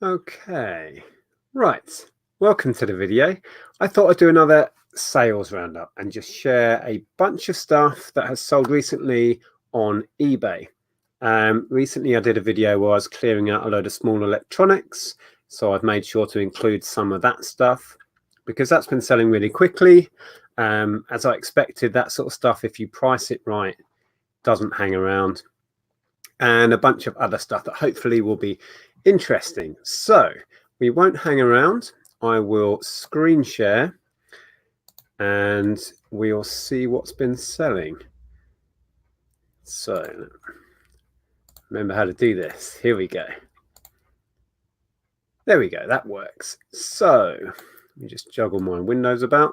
Okay, right. Welcome to the video. I thought I'd do another sales roundup and just share a bunch of stuff that has sold recently on eBay. Recently I did a video where I was clearing out a load of small electronics, so I've made sure to include some of that stuff because that's been selling really quickly. As I expected, that sort of stuff, if you price it right, doesn't hang around. And a bunch of other stuff that hopefully will be interesting. So we won't hang around. I will screen share and we'll see what's been selling. So remember how to do this. Here we go. There we go. That works. So let me just juggle my windows about.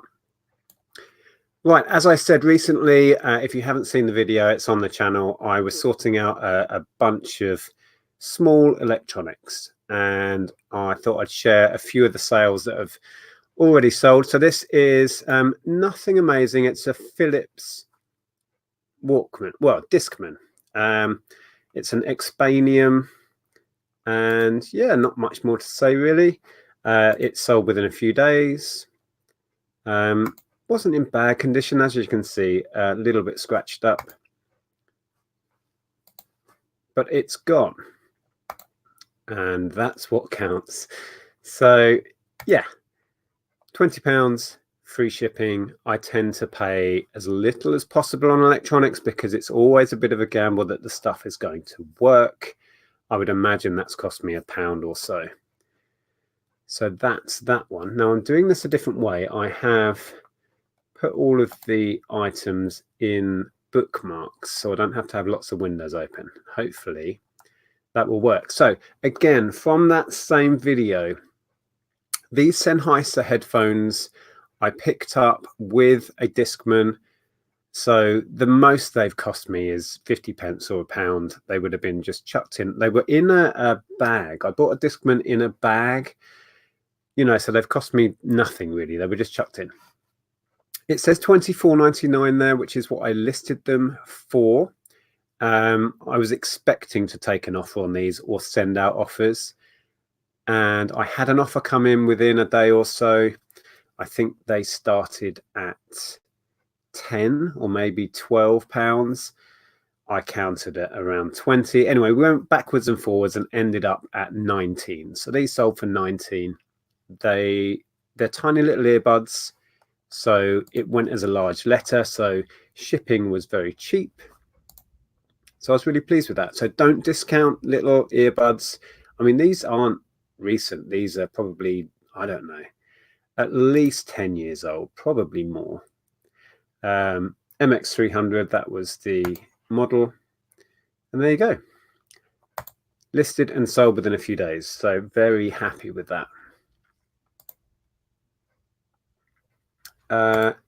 Right, as I said recently, if you haven't seen the video, it's on the channel. I was sorting out a bunch of small electronics and I thought I'd share a few of the sales that have already sold. So this is nothing amazing. It's a Philips Walkman, well, Discman. It's an Expanium and yeah, not much more to say really. It sold within a few days. Wasn't in bad condition, as you can see, a little bit scratched up, but it's gone, and that's what counts. So yeah, £20, free shipping. I tend to pay as little as possible on electronics because it's always a bit of a gamble that the stuff is going to work. I would imagine that's cost me £1 or so. So that's that one. Now I'm doing this a different way. I have put all of the items in bookmarks so I don't have to have lots of windows open. Hopefully that will work. So again, from that same video, these Sennheiser headphones I picked up with a Discman. So the most they've cost me is 50p or £1. They would have been just chucked in. They were in a bag. I bought a Discman in a bag, you know, so they've cost me nothing really. They were just chucked in. It says £24.99 there, which is what I listed them for. I was expecting to take an offer on these or send out offers. And I had an offer come in within a day or so. I think they started at 10 or maybe £12. I counted it around 20. Anyway, we went backwards and forwards and ended up at 19. So these sold for 19. They're tiny little earbuds. So it went as a large letter, so shipping was very cheap. So I was really pleased with that. So don't discount little earbuds. I mean, these aren't recent. These are probably, I don't know, at least 10 years old, probably more. MX300, that was the model. And there you go. Listed and sold within a few days. So very happy with that.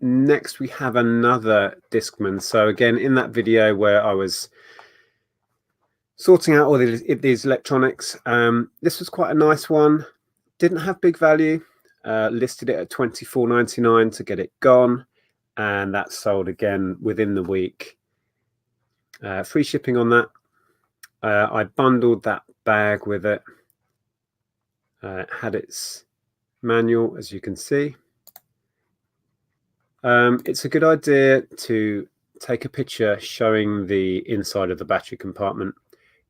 Next we have another Discman. So again, in that video where I was sorting out all these electronics, this was quite a nice one. Didn't have big value. Listed it at £24.99 to get it gone, and that sold again within the week. Free shipping on that. I bundled that bag with it. It had its manual, as you can see. It's a good idea to take a picture showing the inside of the battery compartment,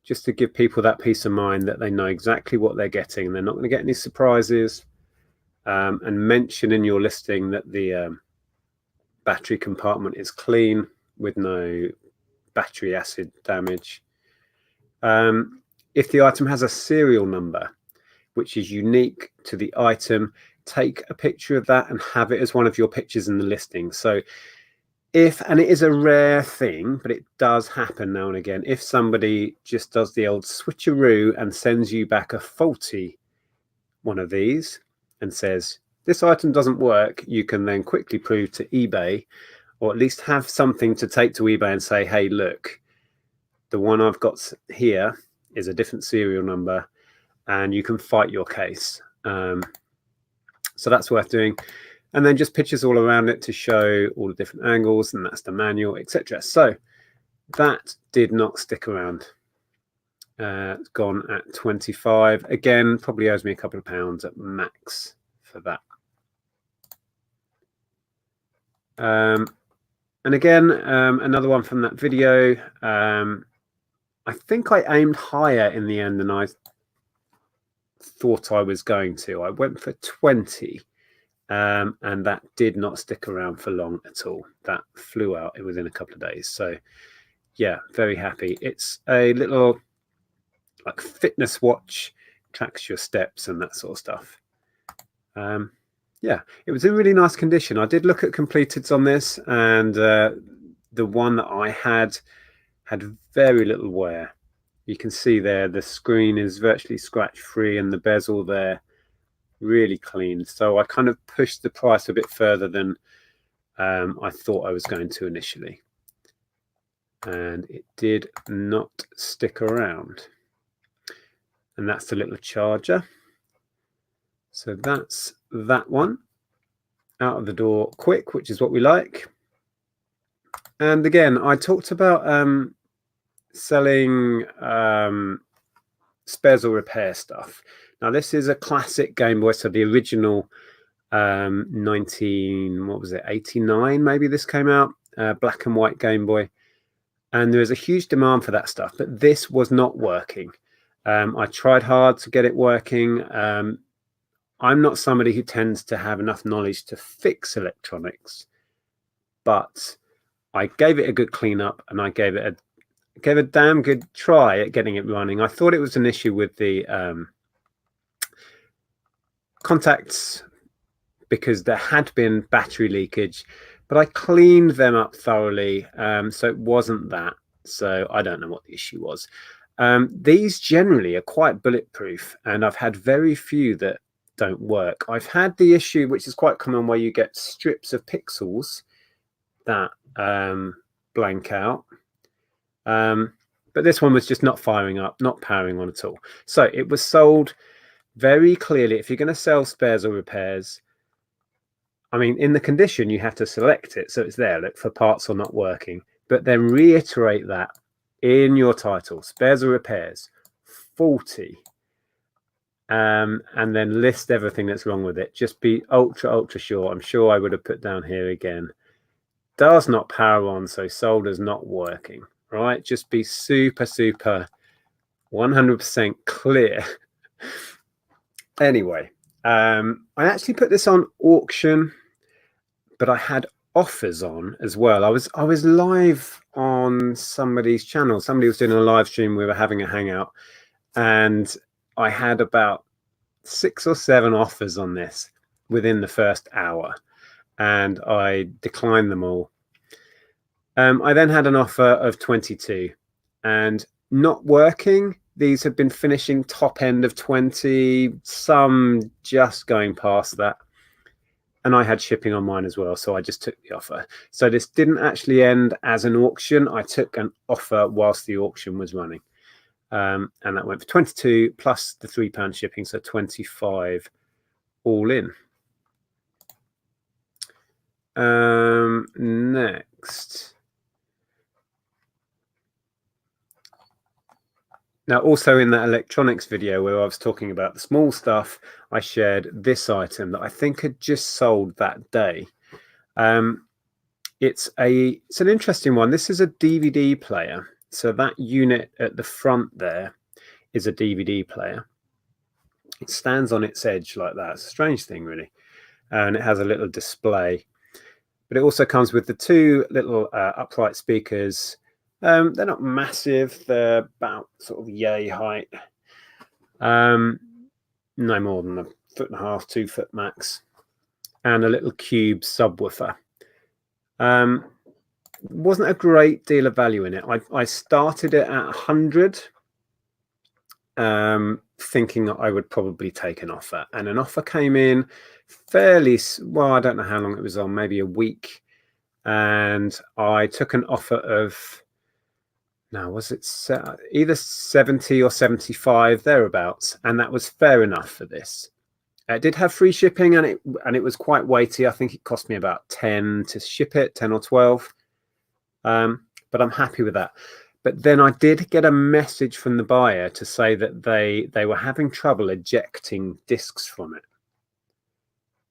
just to give people that peace of mind that they know exactly what they're getting and they're not going to get any surprises. And mention in your listing that the battery compartment is clean with no battery acid damage. If the item has a serial number which is unique to the item, take a picture of that and have it as one of your pictures in the listing. So and it is a rare thing, but it does happen now and again, if somebody just does the old switcheroo and sends you back a faulty one of these and says, this item doesn't work, you can then quickly prove to eBay, or at least have something to take to eBay and say, hey, look, the one I've got here is a different serial number, and you can fight your case. So that's worth doing. And then just pictures all around it to show all the different angles, and that's the manual, etc. So that did not stick around. It's gone at 25. Again, probably owes me a couple of pounds at max for that. And again, another one from that video. I think I aimed higher in the end than I thought I was going to. I went for 20, and that did not stick around for long at all. That flew out within a couple of days. So yeah, very happy. It's a little like fitness watch, tracks your steps and that sort of stuff. Yeah, it was in really nice condition. I did look at completeds on this, and the one that I had very little wear. You can see there the screen is virtually scratch free and the bezel there really clean. So I kind of pushed the price a bit further than I thought I was going to initially, and it did not stick around. And that's the little charger. So that's that one out of the door quick, which is what we like. And again, I talked about selling spares or repair stuff. Now this is a classic Game Boy, so the original 89 maybe this came out, black and white Game Boy, and there is a huge demand for that stuff, but this was not working. I tried hard to get it working. I'm not somebody who tends to have enough knowledge to fix electronics, but I gave it a good cleanup and I gave it a damn good try at getting it running. I thought it was an issue with the contacts because there had been battery leakage, but I cleaned them up thoroughly, so it wasn't that. So I don't know what the issue was. These generally are quite bulletproof, and I've had very few that don't work. I've had the issue, which is quite common, where you get strips of pixels that blank out. But this one was just not firing up, not powering on at all. So it was sold very clearly. If you're going to sell spares or repairs, I mean, in the condition, you have to select it. So it's there, look for parts or not working, but then reiterate that in your title, spares or repairs, 40. And then list everything that's wrong with it. Just be ultra sure. I'm sure I would have put down here again, does not power on, so solder's not working, right? Just be super 100% clear. Anyway, I actually put this on auction, but I had offers on as well. I was live on somebody's channel. Somebody was doing a live stream. We were having a hangout, and I had about 6 or 7 offers on this within the first hour, and I declined them all. I then had an offer of 22, and not working. These have been finishing top end of 20, some just going past that. And I had shipping on mine as well, so I just took the offer. So this didn't actually end as an auction. I took an offer whilst the auction was running. And that went for 22 plus the £3 shipping, so 25 all in. Next. Now, also in that electronics video where I was talking about the small stuff, I shared this item that I think had just sold that day. It's an interesting one. This is a DVD player. So that unit at the front there is a DVD player. It stands on its edge like that. It's a strange thing, really. And it has a little display. But it also comes with the 2 little upright speakers. They're not massive. They're about sort of yay height. No more than 1.5 foot, 2 foot max. And a little cube subwoofer. Wasn't a great deal of value in it. I started it at 100, thinking that I would probably take an offer. And an offer came in fairly, well, I don't know how long it was on, maybe a week. And I took an offer of, now was it either 70 or 75, thereabouts, and that was fair enough for this. It did have free shipping, and it was quite weighty. I think it cost me about 10 to ship it, 10 or 12. But I'm happy with that. But then I did get a message from the buyer to say that they were having trouble ejecting discs from it.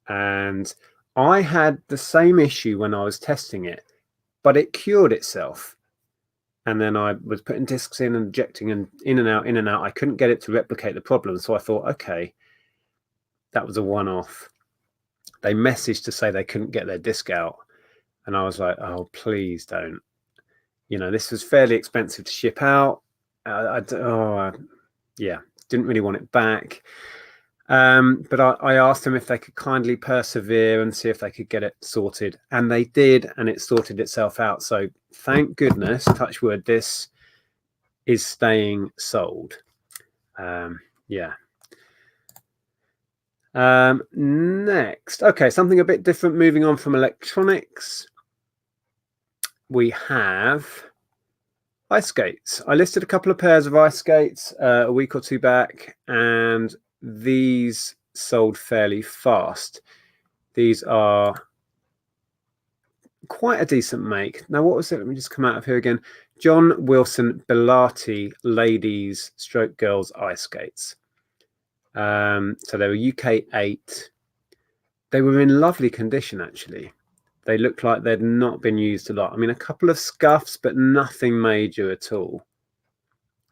And I had the same issue when I was testing it, but it cured itself. And then I was putting discs in and ejecting and in and out, in and out. I couldn't get it to replicate the problem. So I thought, okay, that was a one-off. They messaged to say they couldn't get their disc out. And I was like, oh, please don't. You know, this was fairly expensive to ship out. Yeah, didn't really want it back. But I asked them if they could kindly persevere and see if they could get it sorted. And they did, and it sorted itself out. So thank goodness, touch wood, this is staying sold. Yeah. Next, okay, something a bit different, moving on from electronics. We have ice skates. I listed a couple of pairs of ice skates a week or two back, and these sold fairly fast. These are quite a decent make. Now, what was it? Let me just come out of here again. John Wilson Belati ladies / girls ice skates. So they were UK 8. They were in lovely condition, actually. They looked like they'd not been used a lot. I mean, a couple of scuffs, but nothing major at all.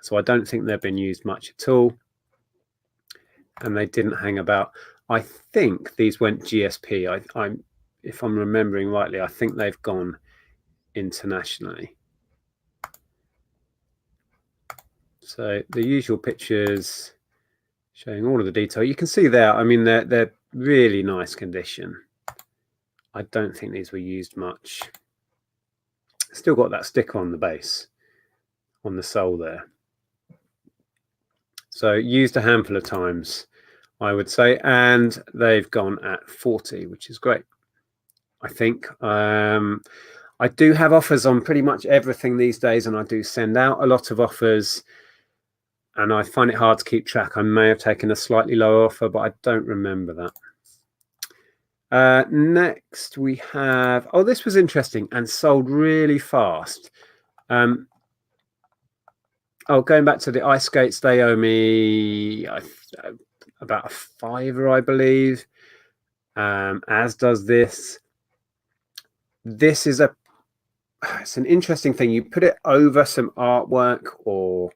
So I don't think they've been used much at all. And they didn't hang about. I think these went GSP. If I'm remembering rightly, I think they've gone internationally. So the usual pictures showing all of the detail. You can see there, I mean, they're really nice condition. I don't think these were used much. Still got that sticker on the base, on the sole there. So used a handful of times, I would say, and they've gone at 40, which is great. I think I do have offers on pretty much everything these days, and I do send out a lot of offers, and I find it hard to keep track. I may have taken a slightly lower offer, but I don't remember that. Next we have, oh, this was interesting and sold really fast. Going back to the ice skates, they owe me about a £5, I believe, as does this. This is it's an interesting thing. You put it over some artwork or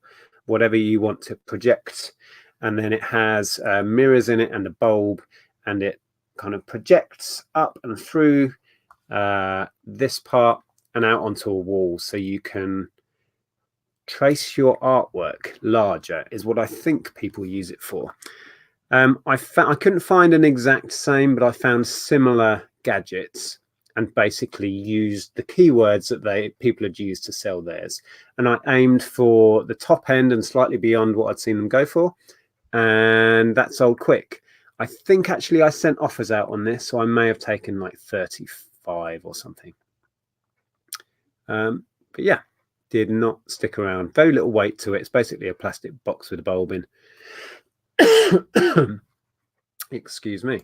whatever you want to project, and then it has mirrors in it and a bulb, and it kind of projects up and through this part and out onto a wall, so you can trace your artwork larger, is what I think people use it for. I couldn't find an exact same, but I found similar gadgets and basically used the keywords that people had used to sell theirs. And I aimed for the top end and slightly beyond what I'd seen them go for, and that sold quick. I think actually I sent offers out on this, so I may have taken like 35 or something. But yeah, did not stick around. Very little weight to it. It's basically a plastic box with a bulb in. Excuse me.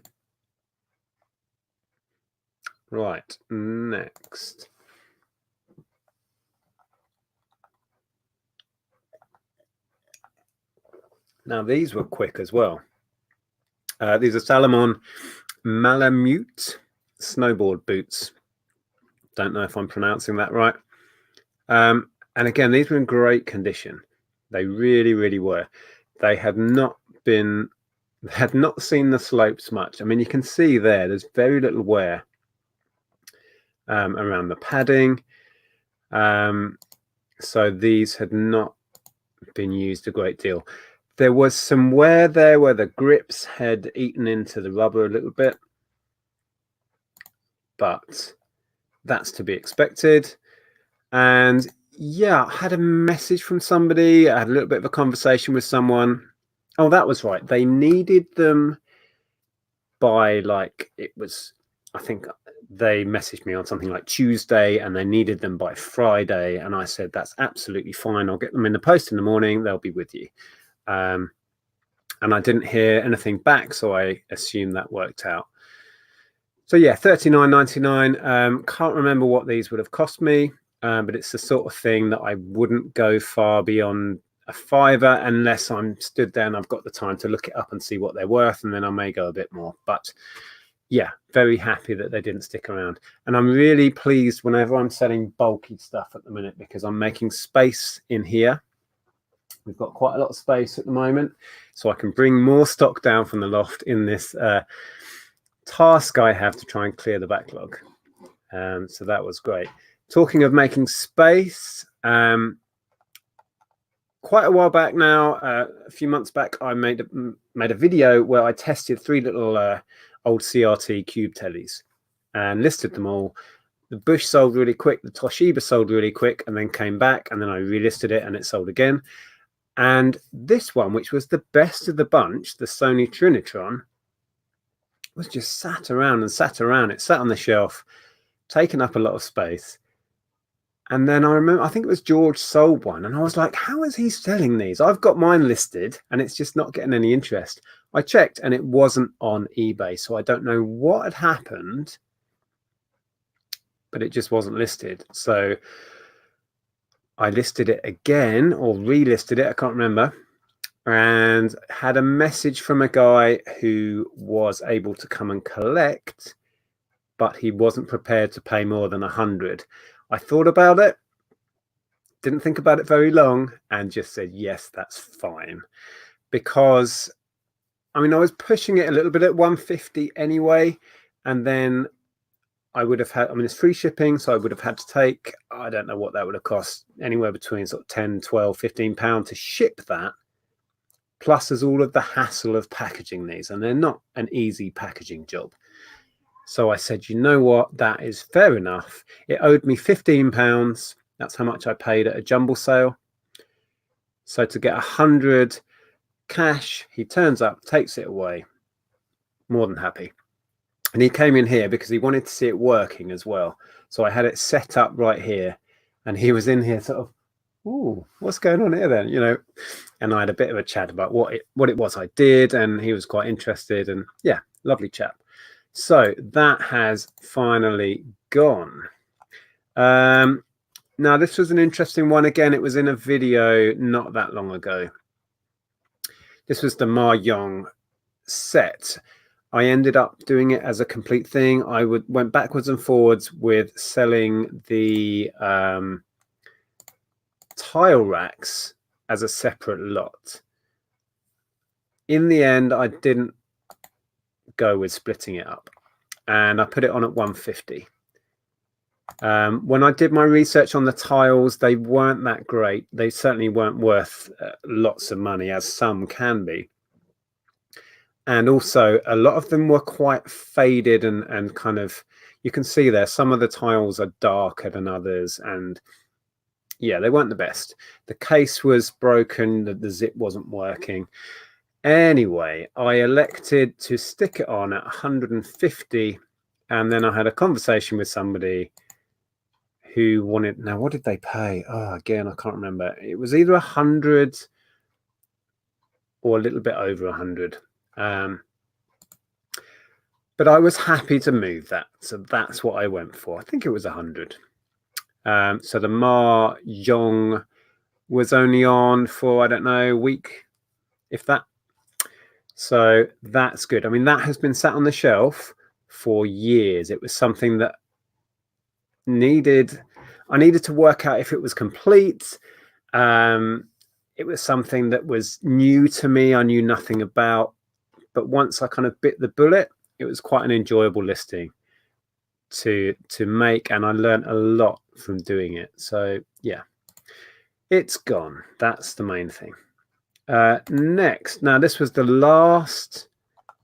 Right, next. Now these were quick as well. These are Salomon Malamute snowboard boots. Don't know if I'm pronouncing that right. And again, these were in great condition. They really, really were. They had not seen the slopes much. I mean, you can see there's very little wear around the padding. So these had not been used a great deal. There was some wear there where the grips had eaten into the rubber a little bit, but that's to be expected. And yeah, I had a message from somebody. I had a little bit of a conversation with someone. Oh, that was right. They needed them by I think they messaged me on something like Tuesday, and they needed them by Friday. And I said, that's absolutely fine. I'll get them in the post in the morning. They'll be with you. And I didn't hear anything back, so I assumed that worked out. So yeah, $39.99. Can't remember what these would have cost me. but it's the sort of thing that I wouldn't go far beyond a fiver unless I'm stood there and I've got the time to look it up and see what they're worth, and then I may go a bit more. But yeah, very happy that they didn't stick around. And I'm really pleased whenever I'm selling bulky stuff at the minute, because I'm making space in here. We've got quite a lot of space at the moment, so I can bring more stock down from the loft in this task I have to try and clear the backlog. So that was great. Talking of making space, quite a while back now, a few months back, I made a video where I tested 3 little old CRT cube tellies and listed them all. The Bush sold really quick, the Toshiba sold really quick, and then came back, and then I relisted it and it sold again. And this one, which was the best of the bunch, the Sony Trinitron, was just sat around and sat around. It sat on the shelf, taking up a lot of space. And then I remember, I think it was George sold one, and I was like, how is he selling these? I've got mine listed and it's just not getting any interest. I checked and it wasn't on eBay, so I don't know what had happened, but it just wasn't listed. So I listed it again, or relisted it, I can't remember, and had a message from a guy who was able to come and collect, but he wasn't prepared to pay more than 100. I thought about it, didn't think about it very long, and just said, yes, that's fine. Because, I mean, I was pushing it a little bit at 150 anyway, and then I would have had, I mean, it's free shipping, so I would have had to take, I don't know what that would have cost, anywhere between sort of 10, 12, 15 pounds to ship that. Plus there's all of the hassle of packaging these, and they're not an easy packaging job. So I said, you know what, that is fair enough. It owed me 15 pounds. That's how much I paid at a jumble sale. So to get 100 cash, he turns up, takes it away. More than happy. And he came in here because he wanted to see it working as well. So I had it set up right here, and he was in here sort of, ooh, what's going on here then? You know, and I had a bit of a chat about what it was I did, and he was quite interested, and yeah, lovely chap. So that has finally gone. Now this was an interesting one. Again, it was in a video not that long ago. This was the Mahjong set. I ended up doing it as a complete thing. I went backwards and forwards with selling the tile racks as a separate lot. In the end, I didn't go with splitting it up, and I put it on at 150. When I did my research on the tiles, they weren't that great. They certainly weren't worth lots of money, as some can be. And also, a lot of them were quite faded and kind of, you can see there, some of the tiles are darker than others. And yeah, they weren't the best. The case was broken, the zip wasn't working. Anyway, I elected to stick it on at 150. And then I had a conversation with somebody who wanted, now what did they pay? Oh, again, I can't remember. It was either 100 or a little bit over 100. But I was happy to move that, so that's what I went for. I think it was 100. So the Mahjong was only on for, I don't know, a week, if that. So that's good. I mean, that has been sat on the shelf for years. It was something that I needed to work out if it was complete. It was something that was new to me. I knew nothing about. But once I kind of bit the bullet, it was quite an enjoyable listing to make, and I learned a lot from doing it. So yeah, it's gone. That's the main thing. Next, now this was the last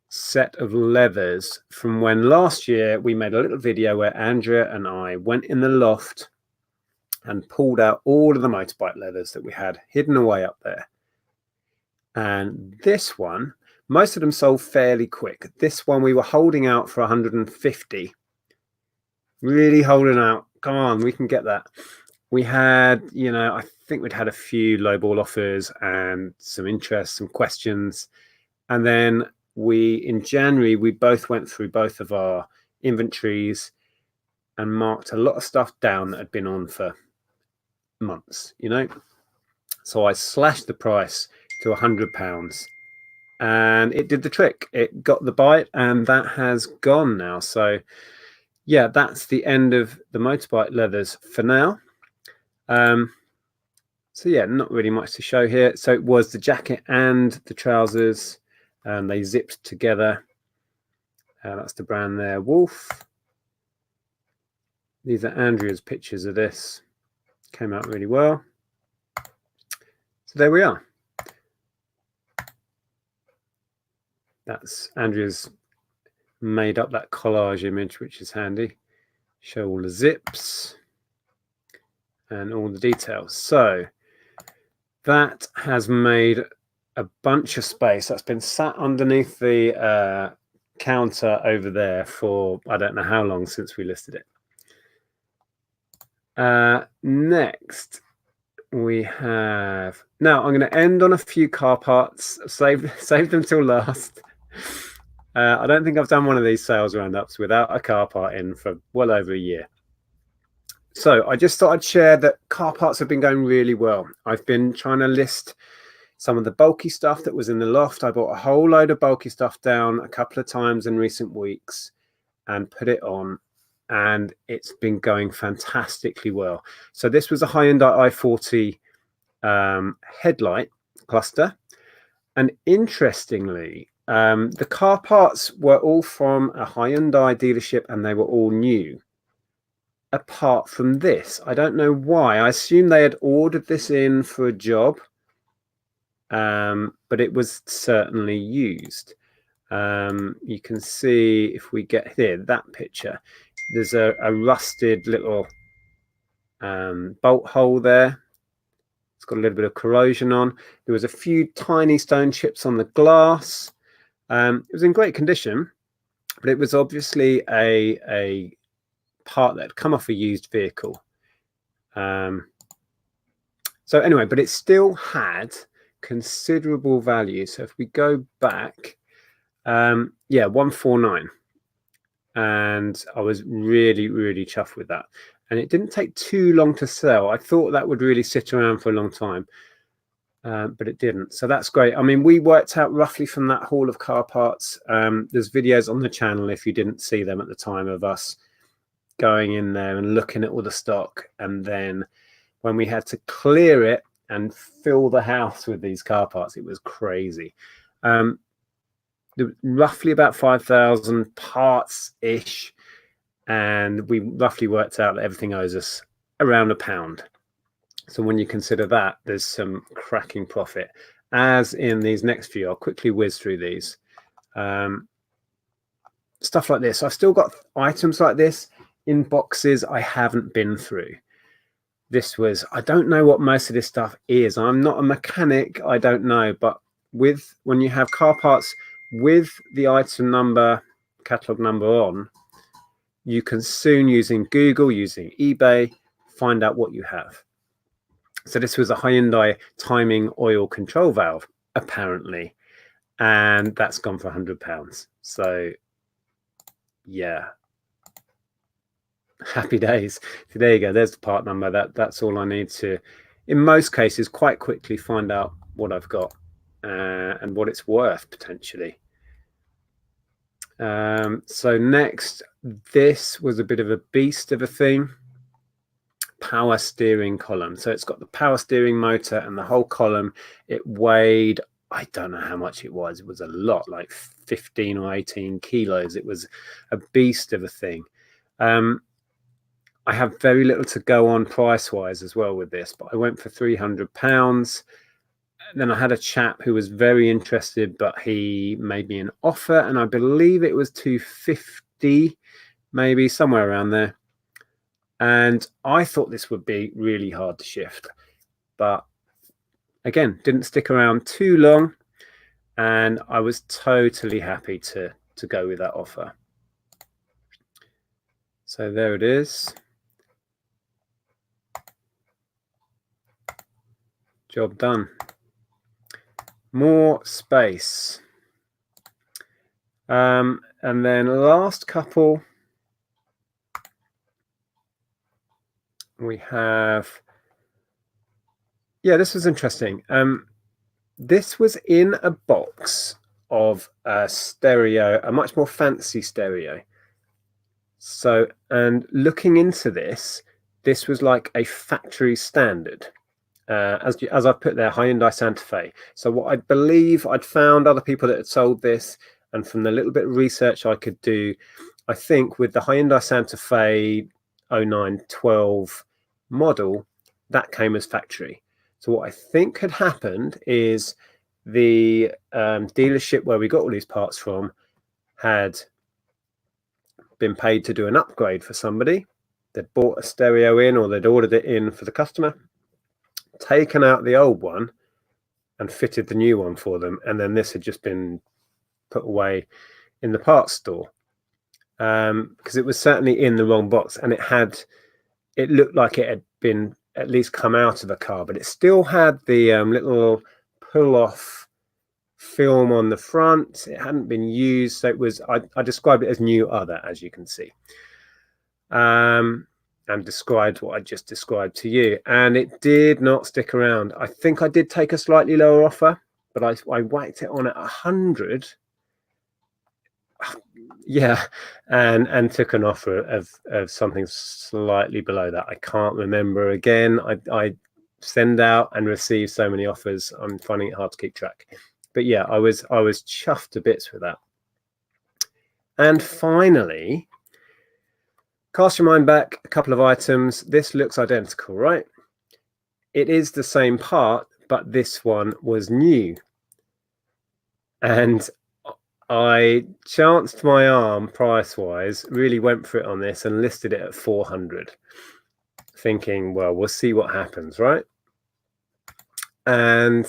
set of leathers from when last year we made a little video where Andrea and I went in the loft and pulled out all of the motorbike leathers that we had hidden away up there. And this one, most of them sold fairly quick. This one we were holding out for 150. Really holding out. Come on, we can get that. We had, you know, I think we'd had a few lowball offers and some interest, some questions. And then in January, we both went through both of our inventories and marked a lot of stuff down that had been on for months, you know. So I slashed the price to £100 and it did the trick. It got the bite, and that has gone now. So yeah, that's the end of the motorbike leathers for now. So yeah, not really much to show here. So it was the jacket and the trousers, and they zipped together. That's the brand there, Wolf. These are Andrea's pictures of this. Came out really well. So there we are. That's Andrea's made up that collage image, which is handy. Show all the zips and all the details. So that has made a bunch of space. That's been sat underneath the counter over there for I don't know how long since we listed it. Next we have, now I'm going to end on a few car parts. Save them till last. I don't think I've done one of these sales roundups without a car part in for well over a year. So I just thought I'd share that car parts have been going really well. I've been trying to list some of the bulky stuff that was in the loft. I bought a whole load of bulky stuff down a couple of times in recent weeks and put it on, and it's been going fantastically well. So this was a Hyundai i40 headlight cluster, and interestingly, the car parts were all from a Hyundai dealership and they were all new, apart from this. I don't know why. I assume they had ordered this in for a job, but it was certainly used. You can see, if we get here, that picture, there's a rusted little bolt hole there. It's got a little bit of corrosion on. There was a few tiny stone chips on the glass. It was in great condition, but it was obviously a part that had come off a used vehicle. So anyway, but it still had considerable value. So if we go back, yeah, 149, and I was really chuffed with that, and it didn't take too long to sell. I thought that would really sit around for a long time, but it didn't. So that's great. I mean, we worked out roughly from that haul of car parts. There's videos on the channel if you didn't see them at the time, of us going in there and looking at all the stock, and then when we had to clear it and fill the house with these car parts, it was crazy. Roughly about 5,000 parts ish, and we roughly worked out that everything owes us around £1. So when you consider that, there's some cracking profit. As in these next few, I'll quickly whiz through these. Stuff like this. I've still got items like this in boxes I haven't been through. This was, I don't know what most of this stuff is. I'm not a mechanic, I don't know, but when you have car parts with the item number, catalog number on, you can soon, using Google, using eBay, find out what you have. So this was a Hyundai timing oil control valve, apparently, and that's gone for £100. So yeah, happy days. So there you go, there's the part number. That's all I need to, in most cases, quite quickly find out what I've got and what it's worth potentially. So next, this was a bit of a beast of a thing. Power steering column. So it's got the power steering motor and the whole column. It weighed, I don't know how much it was a lot, like 15 or 18 kilos. It was a beast of a thing. I have very little to go on price wise as well with this, but I went for £300. Then I had a chap who was very interested, but he made me an offer, and I believe it was £250, maybe somewhere around there. And I thought this would be really hard to shift, but again, didn't stick around too long, and I was totally happy to go with that offer. So there it is. Job done. More space. And then last couple, we have Yeah, this was interesting. This was in a box of a stereo, a much more fancy stereo. So, and looking into this, this was like a factory standard. As I put there, Hyundai Santa Fe. So what I believe, I'd found other people that had sold this, and from the little bit of research I could do, I think with the Hyundai Santa Fe 0912 model, that came as factory. So what I think had happened is the dealership where we got all these parts from had been paid to do an upgrade for somebody. They'd bought a stereo in, or they'd ordered it in for the customer, taken out the old one and fitted the new one for them, and then this had just been put away in the parts store, because it was certainly in the wrong box, and it looked like it had been at least come out of the car, but it still had the little pull-off film on the front. It hadn't been used, so it was, I described it as new other, as you can see, and described what I just described to you, and it did not stick around. I think I did take a slightly lower offer, but I whacked it on at 100. Yeah, and took an offer of something slightly below that. I can't remember. Again, I send out and receive so many offers, I'm finding it hard to keep track. But yeah, I was chuffed to bits with that. And finally, cast your mind back a couple of items. This looks identical, right? It is the same part, but this one was new. And I chanced my arm price-wise, really went for it on this and listed it at 400, thinking, well, we'll see what happens, right? And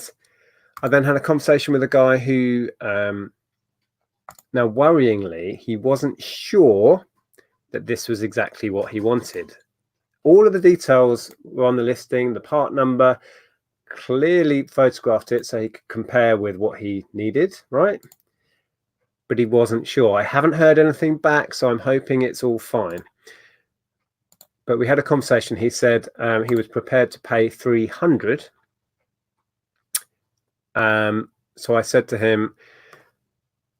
I then had a conversation with a guy who, now worryingly, he wasn't sure that this was exactly what he wanted. All of the details were on the listing, the part number, clearly photographed it so he could compare with what he needed, right? But he wasn't sure. I haven't heard anything back, so I'm hoping it's all fine. But we had a conversation. He said he was prepared to pay 300. So I said to him,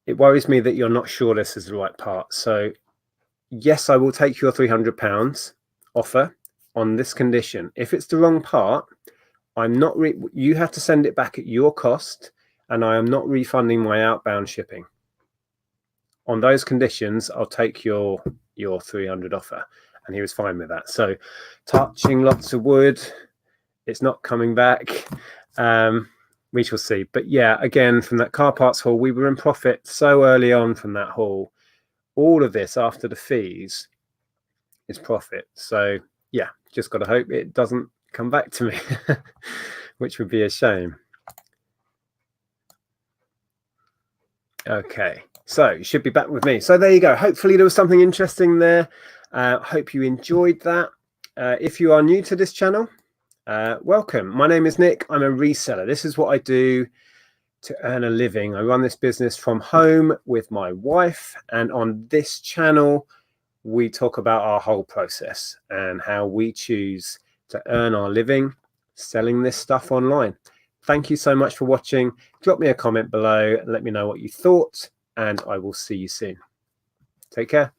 it worries me that you're not sure this is the right part. So yes, I will take your £300 offer on this condition. If it's the wrong part, I'm not. You have to send it back at your cost, and I am not refunding my outbound shipping. On those conditions, I'll take your 300 offer. And he was fine with that. So touching lots of wood, it's not coming back. We shall see. But yeah, again, from that car parts haul, we were in profit so early on from that haul. All of this after the fees is profit. So yeah, just got to hope it doesn't come back to me, which would be a shame. Okay, so you should be back with me. So there you go. Hopefully there was something interesting there. Hope you enjoyed that. If you are new to this channel, welcome. My name is Nick. I'm a reseller. This is what I do to earn a living. I run this business from home with my wife, and on this channel we talk about our whole process and how we choose to earn our living selling this stuff online. Thank you so much for watching. Drop me a comment below and let me know what you thought, and I will see you soon. Take care.